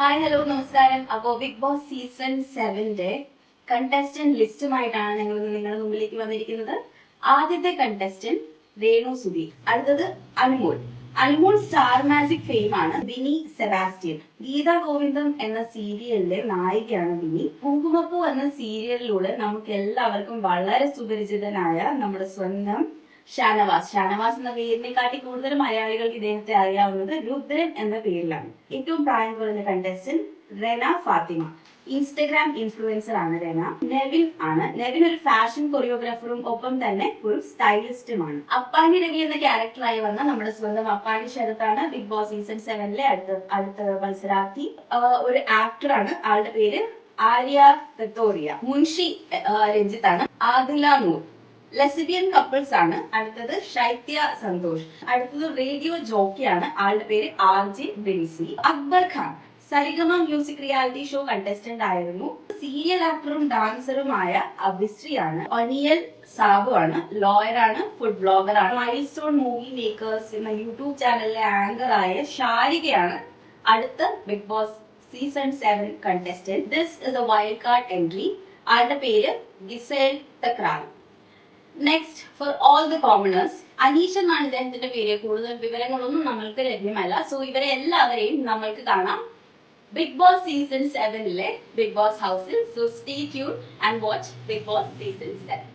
Hi hello നമസ്കാരം. അപ്പോൾ big Boss season 7ന്റെ contestant ലിസ്റ്റുമായിട്ടാണ് ഞങ്ങൾ നിങ്ങളുടെ മുമ്പിലേക്ക് വന്നിരിക്കുന്നത്. ആദ്യത്തെ കണ്ടസ്റ്റന്റ് രേണു സുധി, അടുത്തത് Anumol. Anumol star magic fame ആണ്. ബിനി സെബാസ്റ്റ്യൻ, ഗീതാ ഗോവിന്ദം എന്ന സീരിയലിലെ നായികയാണ് ബിനി. കുങ്കുമപ്പൂ എന്ന സീരിയലിലൂടെ നമുക്ക് എല്ലാവർക്കും വളരെ സുപരിചിതനായ നമ്മുടെ സ്വന്തം ഷാനവാസ് എന്ന പേരിനെക്കാട്ടി കൂടുതൽ മലയാളികൾക്ക് ഇദ്ദേഹത്തെ അറിയാവുന്നത് രുദ്രൻ എന്ന പേരിലാണ്. ഏറ്റവും പ്രായം കുറഞ്ഞ contestant Rena Fathima, Instagram influencer ആണ് റെന. നെവിൻ ഒരു ഫാഷൻ കൊറിയോഗ്രാഫറും ഒപ്പം തന്നെ ഒരു സ്റ്റൈലിസ്റ്റുമാണ്. അപ്പാനി രവി എന്ന ക്യാരക്ടറായി വന്ന നമ്മുടെ സ്വന്തം അപ്പാനി ശരത്താണ് ബിഗ് ബോസ് സീസൺ 7ലെ അടുത്ത മത്സരാർത്ഥി. ഒരു ആക്ടറാണ്. ആളുടെ പേര് ആര്യ റത്തോറിയ. മുൻഷി രഞ്ജിത്താണ്. ആദില നൂർ. ലെസ്ബിയൻ കപ്പിൾസ് ആണ്. അടുത്തത് ശൈത്യ സന്തോഷ്. അടുത്തത് റേഡിയോ ജോക്കിയാണ്. ആളുടെ പേര് RJ Benzy. Akbar Khan Saregama music reality show contestant ആയിരുന്നു. സീരിയൽ ആക്ടറും ഡാൻസറുമായ അഭിശ്രീയാണ്. ഒനിയൽ സാബു ആണ്. ലോയർ ആണ്. ഫുഡ് ബ്ലോഗർ ആണ്. മൈൽ സ്റ്റോൺ മൂവി മേക്കേഴ്സ് എന്ന യൂട്യൂബ് ചാനലിലെ ആങ്കർ ആയ ഷാരികയാണ് അടുത്ത Bigg Boss season 7 contestant. This is a wild card entry. ആളുടെ പേര് Gizele Thakral. Next for all the commoners, Aneesh എന്നാണ് ഇദ്ദേഹത്തിന്റെ പേര്. കൂടുതൽ വിവരങ്ങളൊന്നും നമ്മൾക്ക് ലഭ്യമല്ല. സോ ഇവരെ എല്ലാവരെയും നമ്മൾക്ക് കാണാം ബിഗ് ബോസ് സീസൺ 7ലെ ബിഗ് ബോസ് ഹൗസിൽ. So stay tune and watch Bigg Boss season 7.